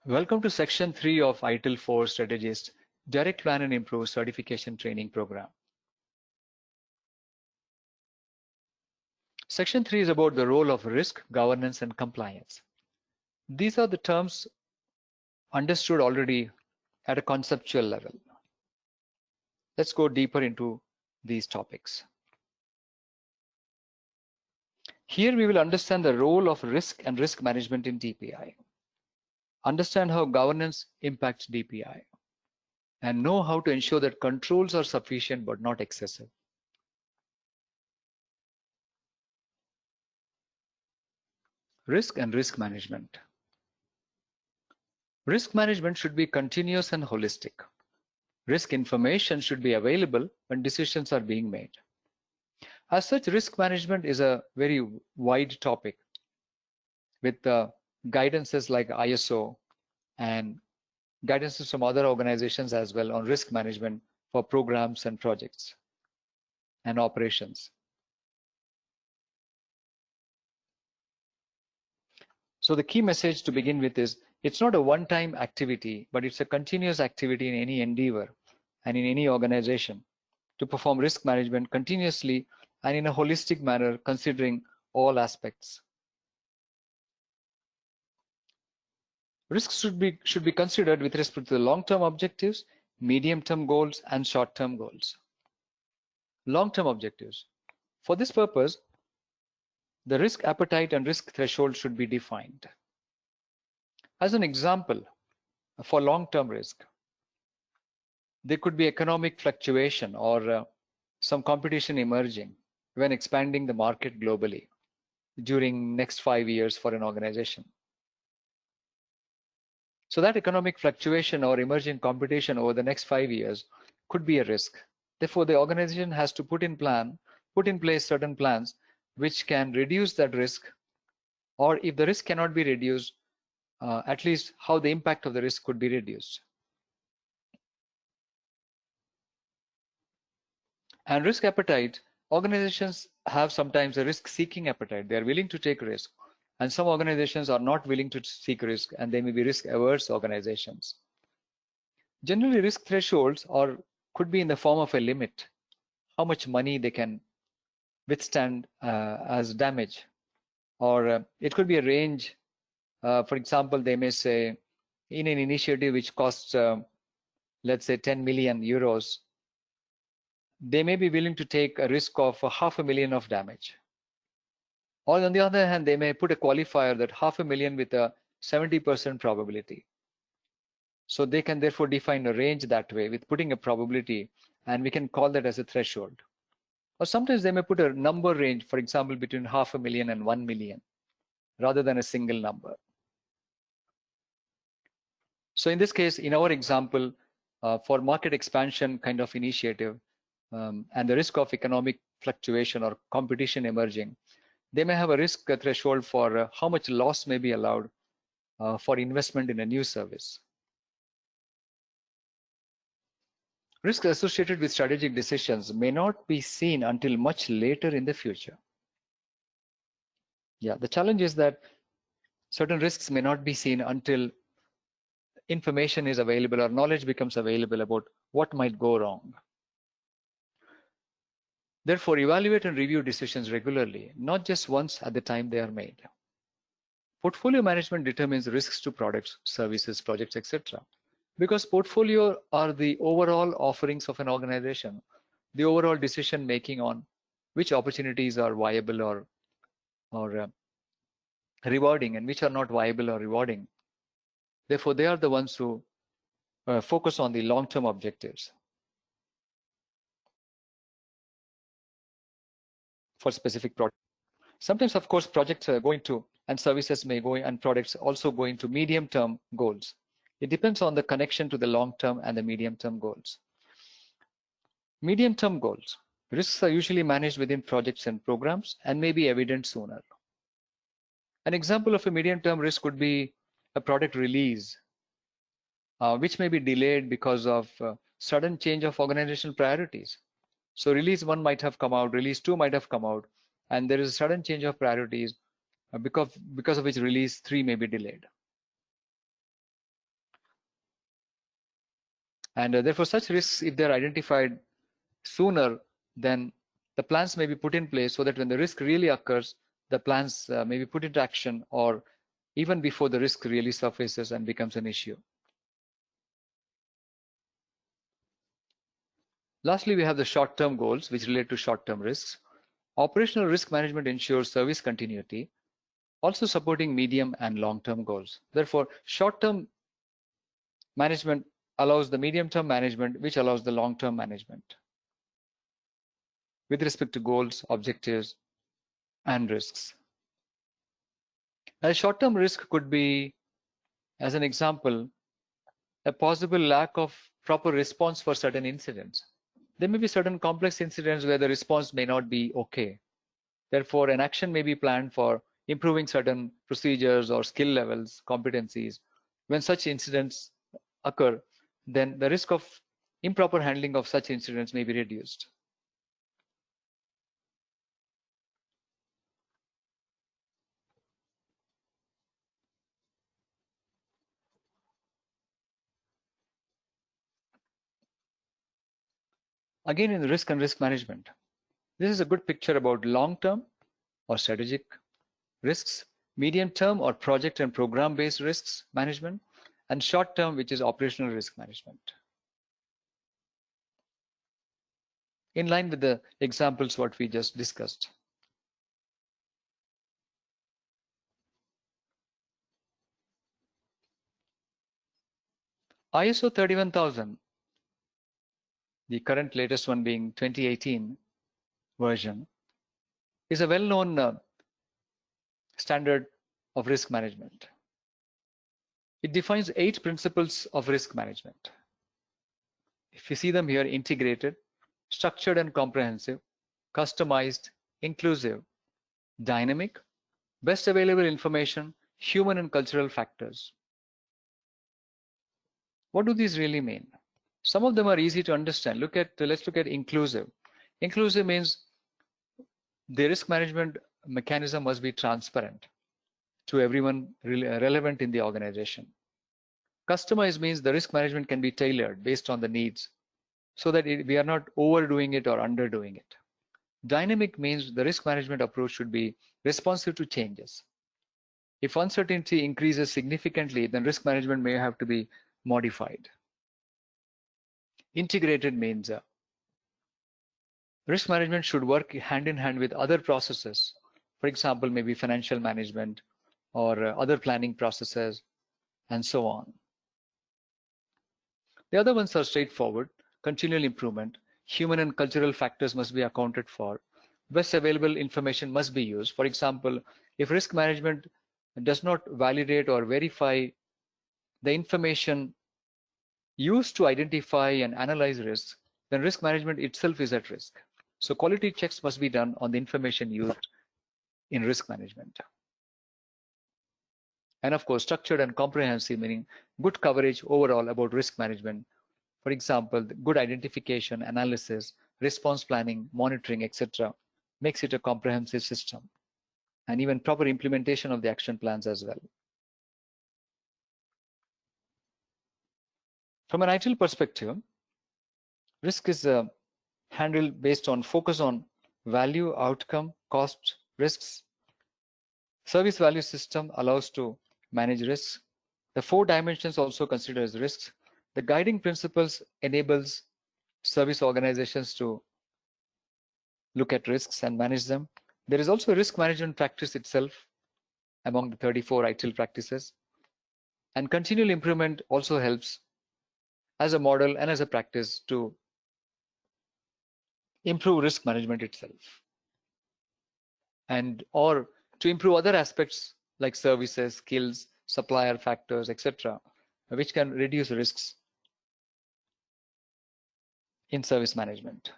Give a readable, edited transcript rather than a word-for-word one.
Welcome to Section 3 of ITIL 4 Strategist Direct Plan and Improve Certification Training Program. Section 3 is about the role of risk, governance, and compliance. These are the terms understood already at a conceptual level. Let's go deeper into these topics. Here we will understand the role of risk and risk management in DPI, understand how governance impacts DPI, and know how to ensure that controls are sufficient but not excessive. Risk and risk management. Risk management should be continuous and holistic. Risk information should be available when decisions are being made. As such, risk management is a very wide topic with guidances like ISO and guidances from other organizations as well on risk management for programs and projects and operations. So the key message to begin with is it's not a one-time activity, but it's a continuous activity in any endeavor and in any organization to perform risk management continuously and in a holistic manner, considering all aspects. Risks should be considered with respect to the long-term objectives, medium-term goals, and short-term goals. Long-term objectives. For this purpose, the risk appetite and risk threshold should be defined. As an example, for long-term risk, there could be economic fluctuation or some competition emerging when expanding the market globally during next 5 years for an organization. So that economic fluctuation or emerging competition over the next 5 years could be a risk. Therefore, the organization has to put in place certain plans which can reduce that risk, or if the risk cannot be reduced, at least how the impact of the risk could be reduced. And risk appetite, organizations have sometimes a risk-seeking appetite. They are willing to take risk. And some organizations are not willing to seek risk, and they may be risk-averse organizations. Generally, risk thresholds could be in the form of a limit, how much money they can withstand as damage. Or it could be a range. For example, they may say in an initiative which costs, let's say 10 million euros, they may be willing to take a risk of 500,000 of damage. Or on the other hand, they may put a qualifier that 500,000 with a 70% probability. So they can therefore define a range that way with putting a probability, and we can call that as a threshold. Or sometimes they may put a number range, for example, between 500,000 and 1 million, rather than a single number. So in this case, in our example, for market expansion kind of initiative, and the risk of economic fluctuation or competition emerging, they may have a risk threshold for how much loss may be allowed for investment in a new service. Risks associated with strategic decisions may not be seen until much later in the future. Yeah, the challenge is that certain risks may not be seen until information is available or knowledge becomes available about what might go wrong. Therefore, evaluate and review decisions regularly, not just once at the time they are made. Portfolio management determines risks to products, services, projects, etc. Because portfolio are the overall offerings of an organization, the overall decision making on which opportunities are viable or rewarding and which are not viable or rewarding. Therefore, they are the ones who focus on the long-term objectives for specific projects. Sometimes, of course, projects are going to, and services may go, and products also go into medium-term goals. It depends on the connection to the long-term and the medium-term goals. Medium-term goals. Risks are usually managed within projects and programs and may be evident sooner. An example of a medium-term risk would be a product release, which may be delayed because of sudden change of organizational priorities. So release 1 might have come out, release 2 might have come out, and there is a sudden change of priorities because of which release 3 may be delayed. And therefore, such risks, if they're identified sooner, then the plans may be put in place so that when the risk really occurs, the plans may be put into action, or even before the risk really surfaces and becomes an issue. Lastly, we have the short-term goals, which relate to short-term risks. Operational risk management ensures service continuity, also supporting medium and long-term goals. Therefore, short-term management allows the medium-term management, which allows the long-term management with respect to goals, objectives, and risks. A short-term risk could be, as an example, a possible lack of proper response for certain incidents. There may be certain complex incidents where the response may not be okay. Therefore, an action may be planned for improving certain procedures or skill levels, competencies. When such incidents occur, then the risk of improper handling of such incidents may be reduced. Again, in risk and risk management, this is a good picture about long-term or strategic risks, medium-term or project and program-based risks management, and short-term, which is operational risk management. In line with the examples what we just discussed. ISO 31000, the current latest one being 2018 version, is a well-known standard of risk management. It defines 8 principles of risk management. If you see them here: integrated, structured and comprehensive, customized, inclusive, dynamic, best available information, human and cultural factors. What do these really mean? Some of them are easy to understand. Let's look at inclusive. Inclusive means the risk management mechanism must be transparent to everyone relevant in the organization. Customized means the risk management can be tailored based on the needs so that we are not overdoing it or underdoing it. Dynamic means the risk management approach should be responsive to changes. If uncertainty increases significantly, then risk management may have to be modified. Integrated means risk management should work hand in hand with other processes. For example, maybe financial management or other planning processes and so on. The other ones are straightforward: continual improvement, human and cultural factors must be accounted for, best available information must be used. For example, if risk management does not validate or verify the information used to identify and analyze risks, then risk management itself is at risk. So quality checks must be done on the information used in risk management. And of course, structured and comprehensive, meaning good coverage overall about risk management. For example, good identification, analysis, response planning, monitoring, etc. makes it a comprehensive system, and even proper implementation of the action plans as well. From an ITIL perspective, risk is handled based on focus on value, outcome, cost, risks. Service value system allows to manage risks. The 4 dimensions also considered as risks. The guiding principles enables service organizations to look at risks and manage them. There is also a risk management practice itself among the 34 ITIL practices. And continual improvement also helps as a model and as a practice to improve risk management itself, and or to improve other aspects like services, skills, supplier factors, etc., which can reduce risks in service management.